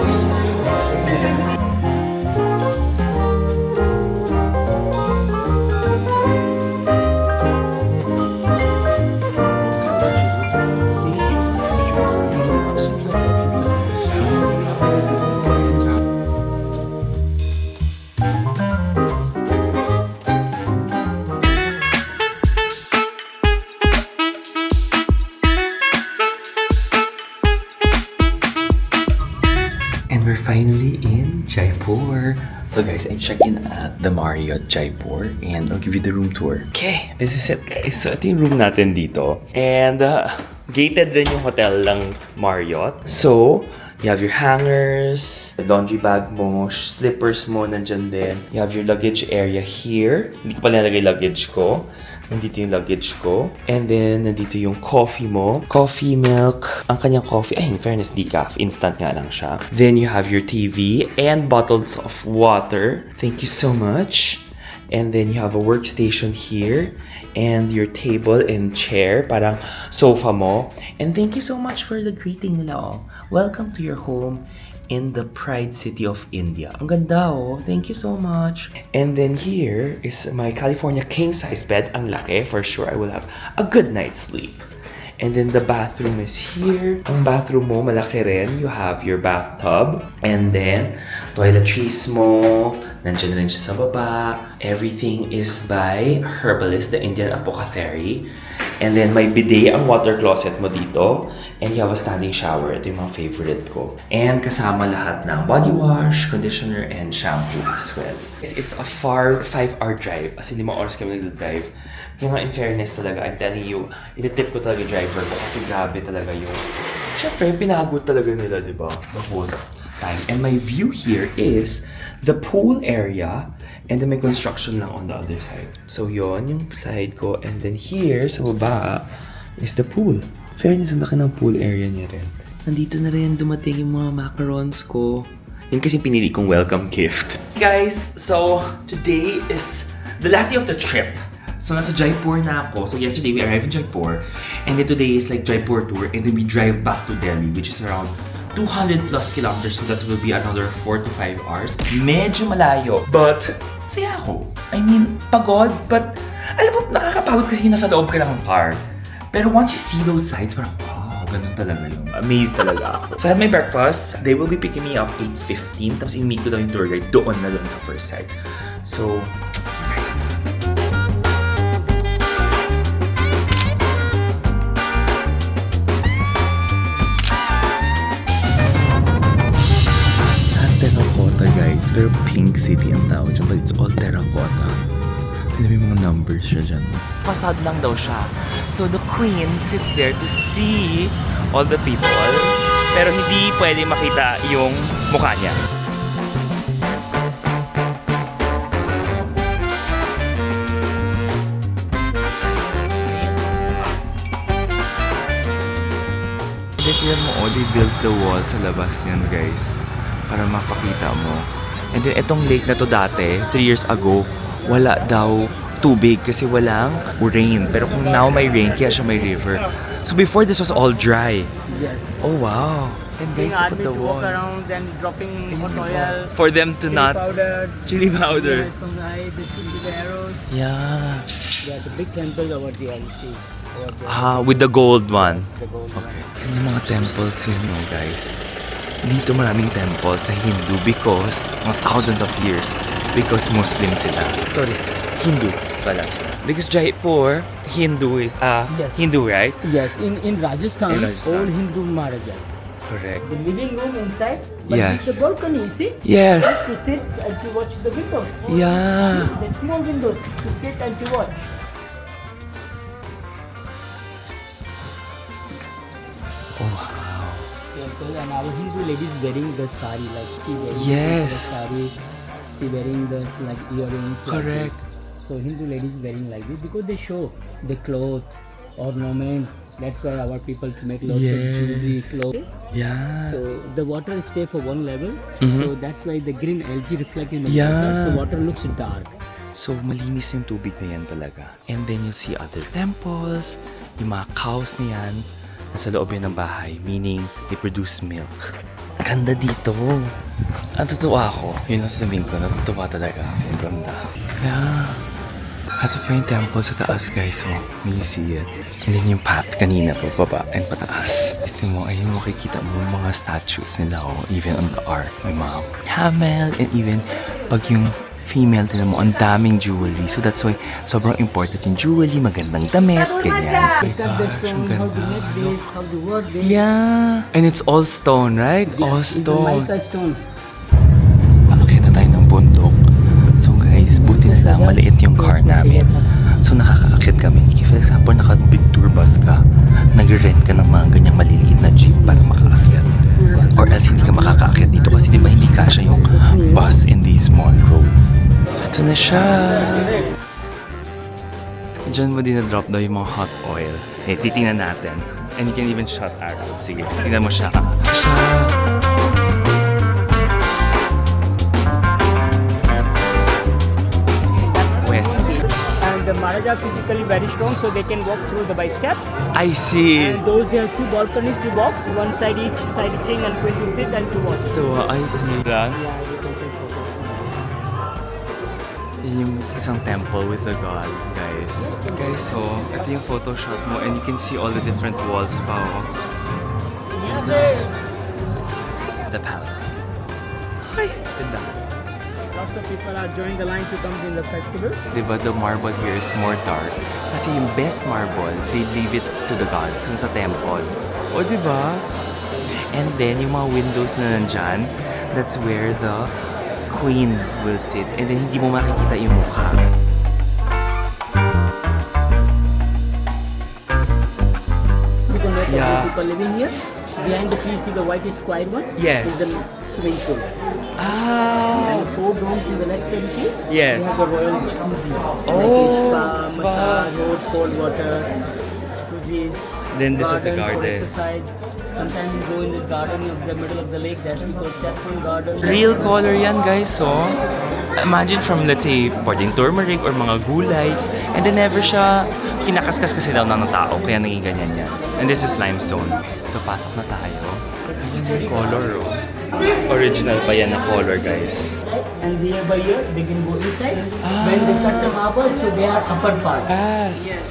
And we're finally in Jaipur. So guys, I checked in at the Marriott Jaipur and I'll give you the room tour. Okay, this is it guys. So ito yung room natin dito. And gated rin yung hotel ng Marriott. So, you have your hangers, the laundry bag mo, slippers mo nandyan din. You have your luggage area here. Hindi ko pala nalagay luggage ko. Nandito yung luggage ko. And then, nandito yung coffee mo. Coffee, milk. Ang kanyang coffee, ay, in fairness, decaf. Instant nga lang siya. Then, you have your TV and bottles of water. Thank you so much. And then, you have a workstation here. And your table and chair. Parang sofa mo. And thank you so much for the greeting nila, oh. Welcome to your home in the Pride City of India. Ang ganda, oh. Thank you so much. And then here is my California king-size bed. Ang laki. For sure, I will have a good night's sleep. And then the bathroom is here. Ang bathroom mo, malaki rin. You have your bathtub. And then, toiletries mo. Nandiyan na rin siya sa baba. Everything is by Herbalist, the Indian apothecary. And then, may bidet ang water closet mo dito. And you have a standing shower. Ito yung mga favorite ko. And kasama lahat ng body wash, conditioner, and shampoo as well. It's a far 5-hour drive. As in, 5 oras kami nag-drive. Kaya nga, in fairness talaga, I'm telling you, ititip ko talaga driver ko kasi grabe talaga yung... Siyempre, pinagod talaga nila, di ba? The whole time. And my view here is the pool area and then may construction lang on the other side. So, yon yung side ko. And then here, sa baba, is the pool. Fairness, ang laki ng pool area niya rin. Nandito na rin dumating yung mga macarons ko. Yun kasi pinili kong welcome gift. Hey guys, so today is the last day of the trip. So nasa Jaipur na ako. So yesterday we arrived in Jaipur. And then today is like Jaipur tour. And then we drive back to Delhi, which is around 200 plus kilometers. So that will be another 4 to 5 hours. Medyo malayo. But, saya ako. I mean, pagod. But, alam mo, nakakapagod kasi nasa loob ka lang ng car. Pero once you see those sights, parang, wow, Ganun talaga yun. Amazed talaga ako. So I had my breakfast. They will be picking me up 8:15. Tapos i-meet ko daw yung tour guide doon na doon sa first side. So, terracotta guys, pero pink city ang tawag dyan, but it's all terracotta. May mga numbers siya dyan. Facade lang daw siya. So the queen sits there to see all the people, pero hindi pwede makita yung mukha niya. Tignan mo, they built the wall sa labas yan guys, para mapakita mo. And then, itong lake na to dati, 3 years ago, wala daw tubig kasi walang rain. Pero kung now may rain, kaya siya may river. So before, this was all dry. Yes. Oh, wow. And guys, look at the wall. Walk around and dropping hot oil. For them to not... Powder. Chili powder. From the eye, this will be the arrows. Yeah. Yeah, the big temple over there, you see. Over there. With the gold one. The gold Okay. Yung mga temples yun, no, guys. Dito maraming temples na Hindu because, mga thousands of years, because Muslim sila. Sorry, Hindu pala. Because Jaipur, Hindu is, Yes. Hindu, right? Yes, in Rajasthan, In Rajasthan. all Hindu Maharajas. Correct. The living room inside, but Yes. with the balcony, you see? Yes. To sit and to watch the window. Yeah. The small windows to sit and to watch. Oh, wow. Temple and our Hindu ladies wearing the sari, like see wearing Yes. the sari, see wearing the like earrings. Correct. Like this. So Hindu ladies wearing like this because they show the clothes, ornaments. That's why our people to make lots of Yes. jewelry, clothes. Yeah. So the water stay for one level. Mhm. So that's why the green algae reflect in the Yeah. water. So water looks dark. So, malinis yung tubig na yan talaga. And then you see other temples, yung mga cows na yan, nasa loob yan ng bahay, meaning they produce milk. Ganda dito. Natutuwa ako. Yun ang sasabihin ko, natutuwa talaga ako. Ang ganda. Yeah. Ito pa yung temple sa taas, guys. So, when you see it. And then yung path kanina po, baba and pataas. Kasi mo, ayun mo, makikita mo yung mga statues nila. Oh, even on the ark. May mga camel. And even pag yung female, tinan mo, ang daming jewelry. So that's why sobrang important yung jewelry, magandang damit, ganyan. Look at the stone, how to make this, how to work this. Yeah. And it's all stone, right? All Yes, it's the stone. mica stone. Paakit na tayo ng bundok. So guys, buti na lang, maliit yung car namin. So nakakaakit kami. If for example, naka-big tour bus ka, nag-rent ka ng mga ganyang maliliit na jeep para makaakyat. Or else hindi ka makakaakyat dito kasi di ba hindi kasya yung bus in these small roads. Ito na siya. Diyan mo din na-drop daw yung mga hot oil. Eh, titingnan natin. And you can even shot arrows. Sige, tingnan mo siya. West. And the Maharaja are physically very strong, so they can walk through the by steps. I see. And those there are two balconies to box, one side each side king and queen to sit and to watch. So, I see. Yeah, you can take photos. Yung isang temple with a god, guys. Guys, so, ito yung Photoshop mo and you can see all the different walls pa, oh. The palace. Hi! Ganda. Lots of people are joining the line to come in the festival. Diba, the marble here is more dark. Kasi yung best marble, they leave it to the gods, sa temple. O, diba? And then, yung mga windows na nandyan, that's where the queen will sit. And then, hindi mo makikita yung mukha. You can look Yeah. at people living here. Behind the tree, you see the white square one? Yes. Is the swimming pool. Ah! And the four domes in the left side, you see? Yes. You have the royal jacuzzi. Oh, Like spa, spa. massage, hot cold water, jacuzzis. Then this is the gardens for garden. exercise. Sometimes you go in the garden of the middle of the lake. That's we call saffron garden. Real color yan, guys, so imagine from, let's say, pwedeng turmeric or mga gulay, and then never siya kinakaskas kasi daw ng tao, kaya naging ganyan yan. And this is limestone. So, pasok na tayo. Ayan yung color, oh. Original pa yan na color, guys. And here by here, they can go inside. When they cut the marble, so they are upper part. Yes.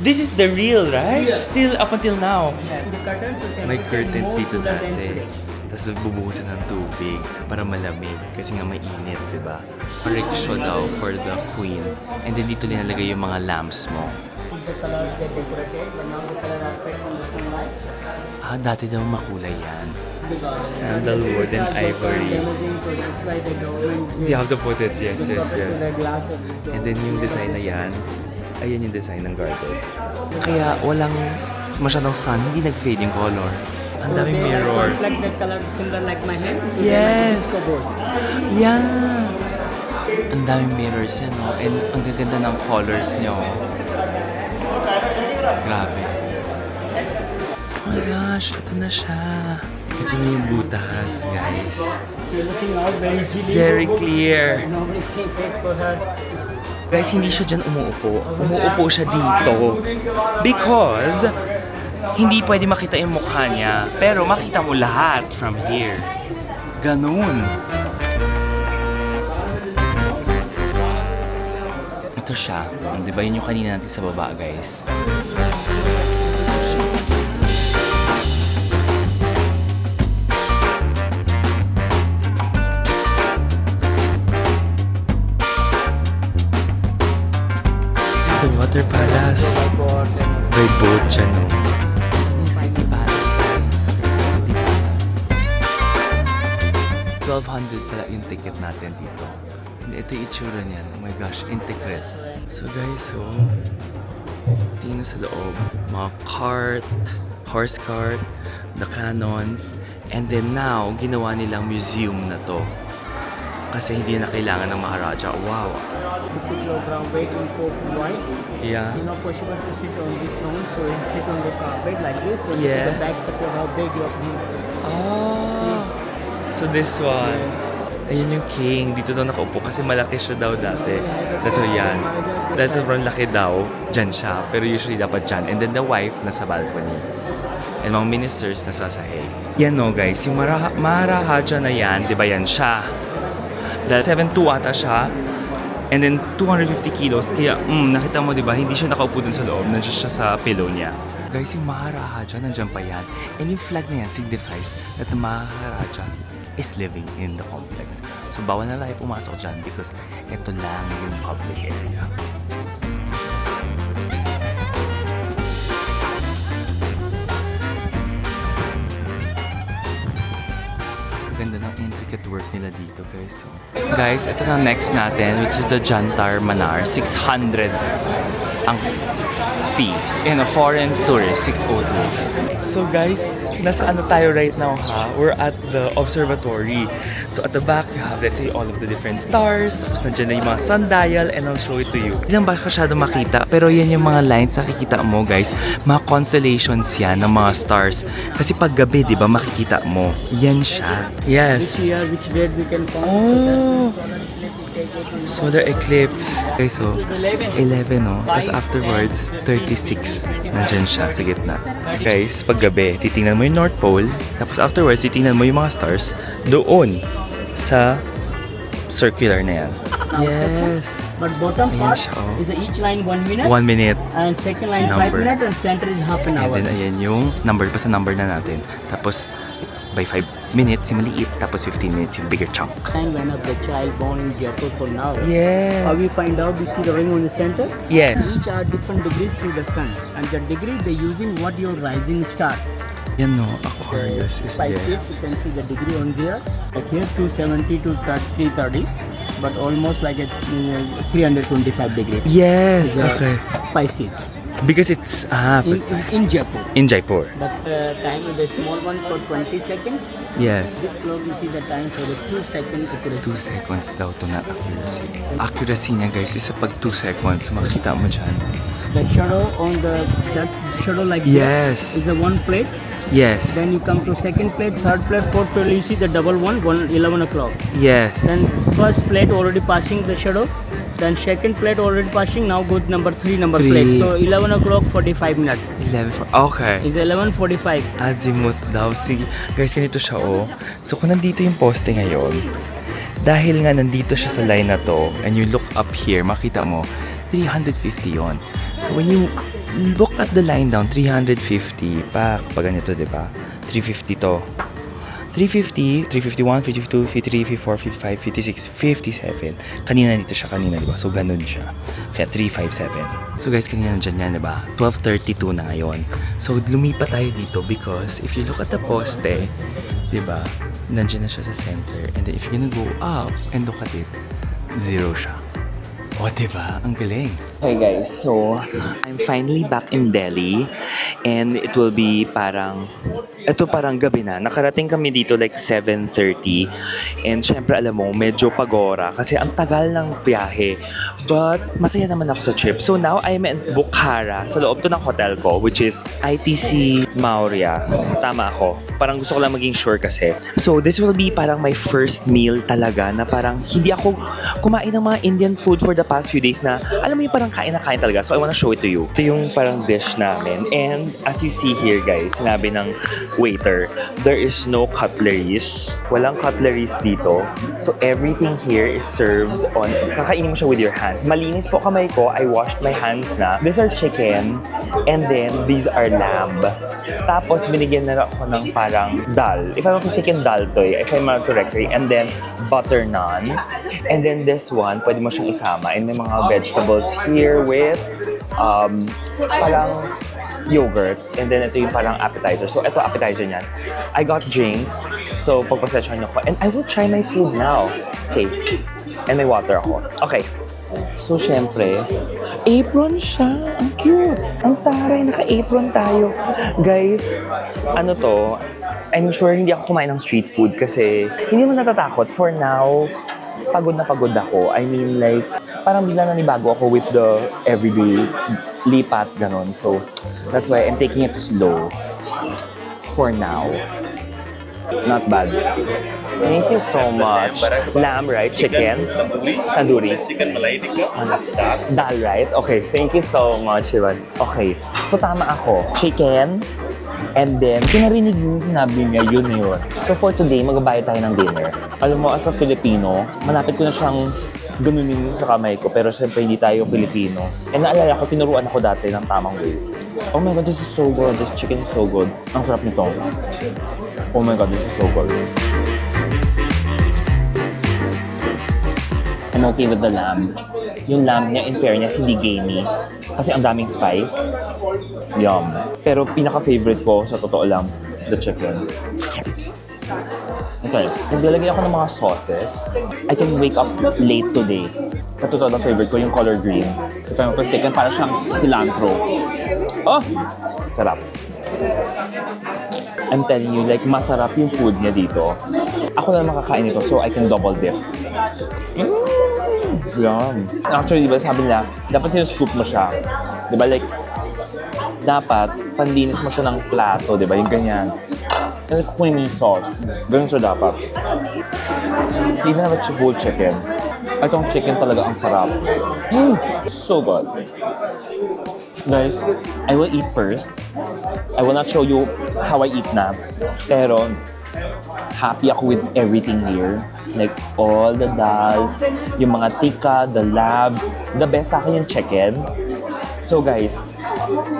This is the real, right? Yeah. Still up until now. Yeah. The curtains, so May temperature curtains more dito cooler than dati. today. Tapos bubuhusan ng tubig para malamig kasi nga mainit, di ba? Rickshaw daw for the queen. And then dito linalagay yung mga lamps mo. The colors get decorated, but now the color are fed from the sunlight. Ah, dati daw makulay yan. Because Sandalwood and ivory. damaging, so that's why the government You have to put it, yes, the yes, proper yes. to the glass of this door. And then yung design na yan, ayan yung design ng garden. Kaya walang masyadong sun, hindi nag-fade yung color. Ang daming they have mirror. reflect the color similar like my hand. So Yes. they're like disco ball. Yeah! Ang daming mirrors yan, no? And ang gaganda ng colors nyo. Grabe. Oh my gosh, ito na siya. Ito na yung butas, guys. You're looking out very chilly. Very clear. Nobody see face for her. Guys, hindi siya dyan umuupo. Umuupo siya dito. Because, hindi pwede makita yung mukha niya. Pero makita mo lahat from here. Ganun. Ito siya. Di ba yun yung kanina natin sa baba, guys? The Water Palace. By boat siya, no? City Palace. 1,200 pala yung ticket natin dito. And ito yung itsura niyan. Oh my gosh, integrate. So guys, so tingnan sa loob. Mga cart, horse cart, the cannons. And then now, ginawa nilang museum na to. Kasi hindi na kailangan ng Maharaja. Wow. 50 kilogram weight and 4 feet wide. Yeah. You're not possible to sit on this throne, so you sit on the carpet like this. So Yeah. the back support how big your hand is. Oh. So this one. Ayun yung king. Dito daw nakaupo kasi malaki siya daw dati. That's why yan. Dahil sobrang laki daw, dyan siya. Pero usually dapat dyan. And then the wife nasa balcony. And mga ministers nasa sahig. Yan no guys, yung Maharaja na yan, di ba yan siya? Dahil 7'2" ata siya. And then 250 kilos. Kaya nakita mo di ba, hindi siya nakaupo dun sa loob. Nandiyan siya sa pillow niya. Guys, yung Maharaja, nandiyan pa yan. And yung flag na yan signifies that the Maharaja is living in the complex. So bawal na lang pumasok dyan because ito lang yung public area. Ganda ng intricate work nila dito, guys. So, guys, ito na next natin, which is the Jantar Manar. 600 ang fees. And a foreign tourist, 602. So guys, nasa ano tayo right now ha? We're at the observatory. So at the back, you have, let's say, all of the different stars. Tapos nandiyan na yung mga sundial and I'll show it to you. Hindi lang ba masyado makita? Pero yan yung mga lines na nakikita mo, guys. Mga constellations yan ng mga stars. Kasi pag gabi, di ba, makikita mo. Yan siya. Yes. Which year, which date we can find? Oh! So that's Solar eclipse. Okay, so 11, no? Tapos afterwards, 36. Nandyan siya sa gitna. Guys, pag gabi, titingnan mo yung North Pole. Tapos afterwards, titingnan mo yung mga stars doon sa circular na yan. Yes. But bottom Ayan part siya, oh. is each line 1 minute. 1 minute. And second line Number. 5 minutes and center is half an And hour. then, ayan yung number. Basta number na natin. Tapos, by 5 minutes, yung maliit. Tapos 15 minutes, yung bigger chunk. And when of the child born in Jaipur for now. How Yeah. we find out, you see the ring on the center? Yeah. Each are different degrees to the sun. And the degree they using what your rising star. Yan, no? Aquarius is there. Pisces, you can see the degree on there. Like here 270 to 330. But almost like at 325 degrees. Yes. The Okay. Pisces. Because it's In Jaipur. in Jaipur. But the time is the small one for 20 seconds. Yes. This clock you see the time for the 2-second accuracy. 2 seconds daw to na accuracy. Accuracy niya guys, isa pag 2 seconds, makikita mo dyan. The shadow on the that's shadow like Yes. that is a one plate. Yes. Then you come to second plate, third plate, fourth plate. You see the double one, 11 o'clock. Yes. Then first plate already passing the shadow. Then second plate already passing. Now go to number 3 number Three. plate. So 11 o'clock 45 minutes. 11 for, okay. Is 11:45. Azimuth daw. Sige. Guys, ganito siya oh. So kung nandito yung poste ngayon, dahil nga nandito siya sa line na to, and you look up here, makita mo, 350 yon. So when you look at the line down, 350 pa ganito, di ba? 350 to. 350, 351, 352, 53, 54, 55, 56, 57. Kanina dito siya kanina, di ba? So, ganun siya. Kaya 357. So, guys, kanina nandyan yan, di ba? 12:32 na ngayon. So, lumipat tayo dito because if you look at the poste, di ba? Nandyan na siya sa center. And then, if you're gonna go up and look at it, zero siya. O, diba? Ang galing. Okay guys, so I'm finally back in Delhi and it will be parang gabi na. Nakarating kami dito like 7:30 and syempre alam mo, medyo pagora kasi ang tagal ng biyahe. But masaya naman ako sa trip. So now I'm in Bukhara sa loob to ng hotel ko which is ITC Maurya. Tama ako. Parang gusto ko lang maging sure kasi. So this will be parang my first meal talaga na parang hindi ako kumain ng mga Indian food for the past few days na alam mo yung parang kain na kain talaga. So I wanna show it to you. Ito yung parang dish namin. And as you see here guys, sinabi ng waiter, there is no cutleries. Walang cutleries dito. So everything here is served on, kakainin mo siya with your hands. Malinis po kamay ko. I washed my hands na. These are chicken and then these are lamb. Tapos binigyan na ako ng parang dal. If I'm not mistaken, dal to eh. If I'm not correctly. And then butter naan. And then this one, pwede mo siyang isama. And may mga vegetables here with parang yogurt. And then ito yung parang appetizer. So ito appetizer niyan. I got drinks. So pagpasensyahan niyo ko. And I will try my food now. Okay. And may water ako. Okay. So syempre, apron siya. Ang cute. Ang taray. Naka-apron tayo. Guys, ano to? I'm sure hindi ako kumain ng street food kasi hindi mo natatakot. For now, pagod na pagod ako. I mean like, parang bigla nanibago ako with the everyday lipat, ganon. So, that's why I'm taking it slow. For now. Not bad. Thank you so much. Lamb, right? Chicken? Tandoori? Chicken malay tikka. Dal, right? Okay, thank you so much, Ivan. Okay, so tama ako. Chicken, and then, kinarinig yung sinabi niya, yun na yun. So for today, magbabayad tayo ng dinner. Alam mo, as a Filipino, malapit ko na siyang ganunin sa kamay ko, pero syempre hindi tayo Filipino. And naalala ko, tinuruan ako dati ng tamang way. Oh my God, this is so good. This chicken is so good. Ang sarap nito. Oh my God, this is so good. I'm okay with the lamb. Yung lamb niya, in fairness, hindi gamey. Kasi ang daming spice. Yum. Pero pinaka-favorite ko, sa totoo lang, the chicken. Okay. Naglalagay ako ng mga sauces. I can wake up late today. Sa totoo lang, favorite ko yung color green. If I'm not mistaken, para siyang cilantro. Oh! Sarap. I'm telling you, like, masarap yung food niya dito. Ako na makakain ito, so I can double dip. Yum. Actually, diba sabi nila, dapat sinuscoop mo siya. Diba, like, dapat, panlinis mo siya ng plato, diba, yung ganyan. Kasi kukunin mo yung sauce. Ganun siya dapat. Even have a whole chicken. Itong chicken talaga ang sarap. So good. Guys, I will eat first. I will not show you how I eat na. Pero, happy ako with everything here. Like, all the dal, yung mga tikka, the lab. The best sa akin yung chicken. So guys,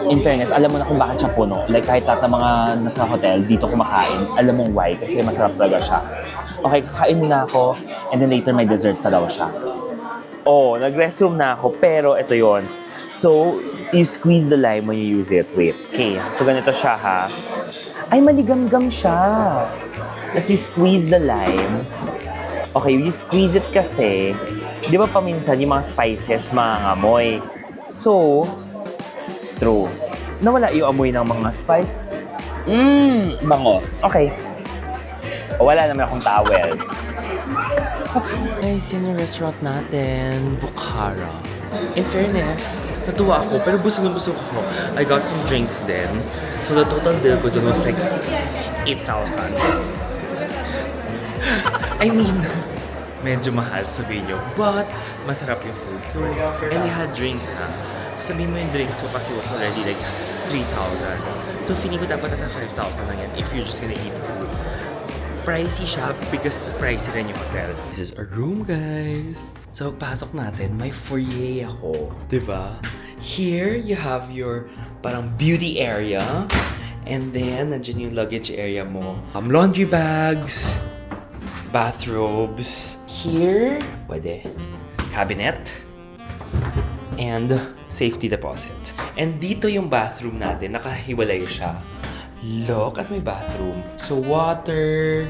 in fairness, alam mo na kung bakit siya puno. Like, kahit lahat ng mga nasa hotel, dito kumakain. Alam mong why, kasi masarap talaga siya. Okay, kakain muna ako, and then later may dessert pa daw siya. Oh, nag-resume na ako, pero ito yon. So, you squeeze the lime when you use it. Wait. Okay, so ganito siya ha. Ay, maligamgam siya. As you squeeze the lime. Okay, you squeeze it kasi, di ba paminsan yung mga spices mangangamoy. So, true. Nawala yung amoy ng mga spice. Bango. Okay. O, wala naman akong towel. Guys, yun yung restaurant natin. Bukhara. In fairness, natuwa ako, pero busog na busog ako. I got some drinks then. So the total bill ko dun was like 8,000. I mean, medyo mahal sabihin nyo, but masarap yung food. So, and I had drinks ha. So sabihin mo yung drinks ko kasi was already like 3,000. So feeling ko dapat nasa 5,000 lang yan if you're just gonna eat food. pricey siya because pricey rin yung hotel. This is a room, guys. So, pasok natin, may foyer ako. Diba? Here, you have your parang beauty area. And then, nandiyan yung luggage area mo. Laundry bags, bathrobes. Here, pwede, cabinet, and safety deposit. And dito yung bathroom natin, nakahiwalay siya. Look at my bathroom. So, water.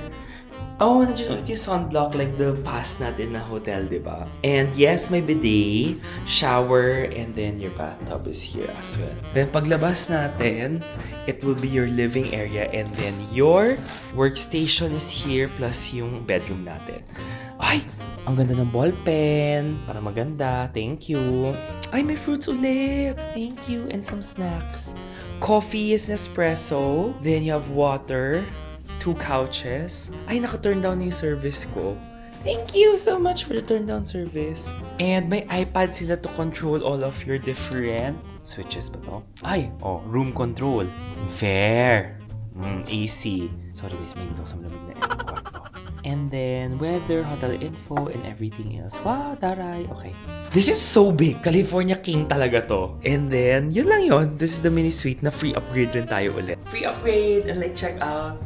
Oh, nandiyan ulit yung sunblock like the past natin na hotel, diba? And yes, may bidet, shower, and then your bathtub is here as well. Then paglabas natin, it will be your living area and then your workstation is here plus yung bedroom natin. Ay! Ang ganda ng ballpen. Para maganda. Thank you. Ay, may fruits ulit. Thank you. And some snacks. Coffee is Nespresso. Then you have water. 2 couches. Ay, naka-turn down yung service ko. Thank you so much for the turn down service. And may iPad sila to control all of your different switches ba to? Ay, oh, room control. Fair. AC. Sorry guys, may dito sa malamig na aircon. And then, weather, hotel info, and everything else. Wow, taray. Okay. This is so big. California King talaga to. And then, yun lang yun. This is the mini suite na free upgrade rin tayo ulit. Free upgrade and like check out.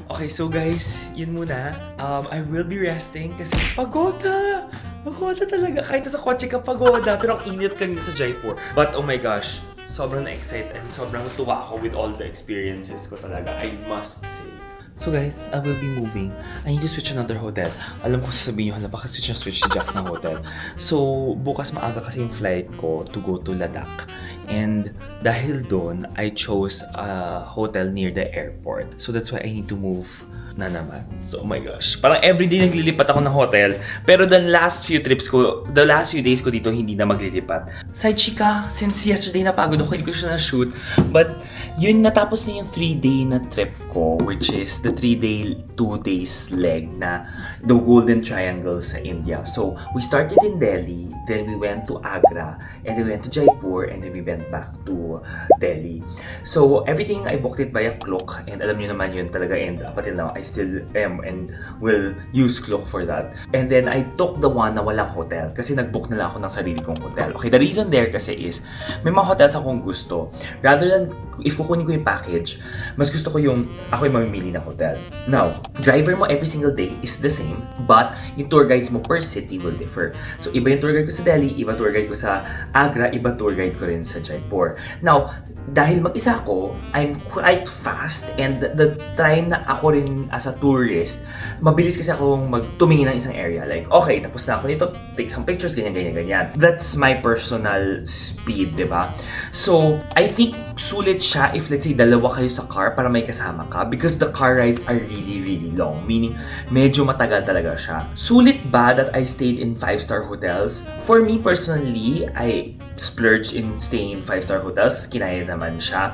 Okay, so guys, yun muna. I will be resting kasi pagoda! Pagoda talaga. Kahit nasa kotse ka pagoda. Pero ang init kanina sa Jaipur. But oh my gosh, sobrang na-excite and sobrang tuwa ako with all the experiences ko talaga. I must say. So guys, I will be moving. I need to switch another hotel. Alam ko sasabihin nyo, hala, baka switch si Jack ng hotel. So, bukas maaga kasi yung flight ko to go to Ladakh. And dahil doon, I chose a hotel near the airport. So that's why I need to move na naman. So, oh my gosh. Parang everyday naglilipat ako ng hotel. Pero the last few days ko dito, hindi na maglilipat. Side chika, since yesterday napagod ako, hindi ko siya na-shoot. But, yun, natapos na yung 3-day na trip ko, which is the 3-day, 2 days leg na the Golden Triangle sa India. So, we started in Delhi, then we went to Agra, and then we went to Jaipur, and then we went back to Delhi. So, everything I booked it via Klook, and alam niyo naman yun talaga, and up until now, I still am and will use Klook for that. And then, I took the one na walang hotel, kasi nag-book na lang ako ng sarili kong hotel. Okay, the reason there kasi is, may mga hotels akong gusto. Rather than, if kukunin ko yung package, mas gusto ko yung ako yung mamimili ng hotel. Now, driver mo every single day is the same, but yung tour guides mo per city will differ. So, iba yung tour guide ko sa Delhi, iba tour guide ko sa Agra, iba tour guide ko rin sa Jaipur. Now, dahil mag-isa ako, I'm quite fast and the time na ako rin as a tourist, mabilis kasi akong magtumingin ng isang area. Like, okay, tapos na ako nito, take some pictures, ganyan. That's my personal speed, diba? So, I think sulit siya if let's say dalawa kayo sa car para may kasama ka because the car rides are really, really long. Meaning, medyo matagal talaga siya. Sulit ba that I stayed in 5-star hotels? For me personally, I splurged in staying in 5-star hotels. Kinaya naman siya.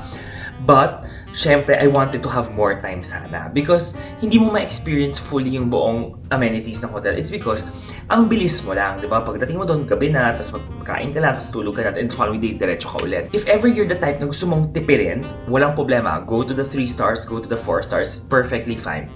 But, syempre, I wanted to have more time sana. Because, hindi mo ma-experience fully yung buong amenities ng hotel. It's because, ang bilis mo lang, di ba? Pagdating mo doon, gabi na, tapos magkain ka lang, tapos tulog ka na, and following day, diretso ka ulit. If ever you're the type na gusto mong tipirin, walang problema. Go to the 3 stars, go to the 4 stars, perfectly fine.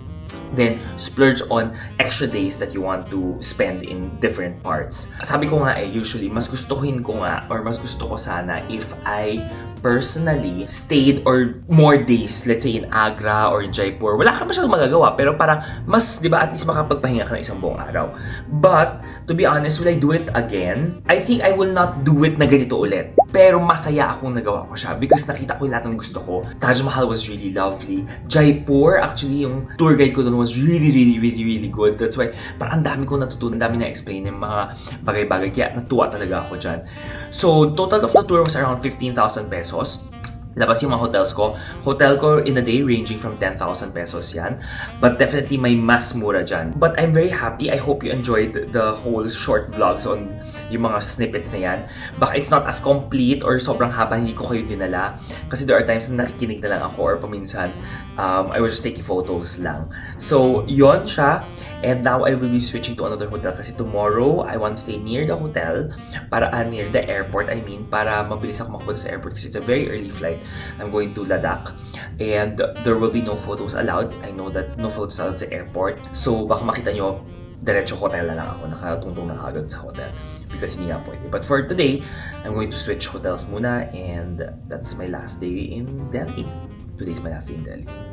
Then, splurge on extra days that you want to spend in different parts. Sabi ko nga usually, mas gustuhin ko nga, or mas gusto ko sana if I personally stayed or more days, let's say in Agra or in Jaipur. Wala ka masyadong magagawa, pero parang mas, di ba, at least makapagpahinga ka ng isang buong araw. But, to be honest, will I do it again? I think I will not do it na ganito ulit. Pero masaya akong nagawa ko siya because nakita ko yung lahat ng gusto ko. Taj Mahal was really lovely. Jaipur, actually, yung tour guide ko doon was really, really, really, really good. That's why, parang ang dami kong natutunan, ang dami na-explain yung mga bagay-bagay. Kaya natuwa talaga ako dyan. So, total of the tour was around 15,000 pesos. Labas yung mga hotels ko. Hotel ko in a day ranging from 10,000 pesos yan. But definitely may mas mura dyan. But I'm very happy. I hope you enjoyed the whole short vlogs on yung mga snippets na yan. Baka it's not as complete or sobrang haba, hindi ko kayo dinala. Kasi there are times na nakikinig na lang ako or paminsan, I was just taking photos lang. So, yon siya. And now I will be switching to another hotel kasi tomorrow I want to stay near the hotel para near the airport. I mean, para mabilis ako makapunta sa airport kasi it's a very early flight. I'm going to Ladakh. And there will be no photos allowed. I know that no photos allowed sa airport. So baka makita nyo, diretso hotel na lang ako. Nakatungtong na agad sa hotel. Because hindi nga pwede. But for today, I'm going to switch hotels muna. And that's my last day in Delhi. Today's my last day in Delhi.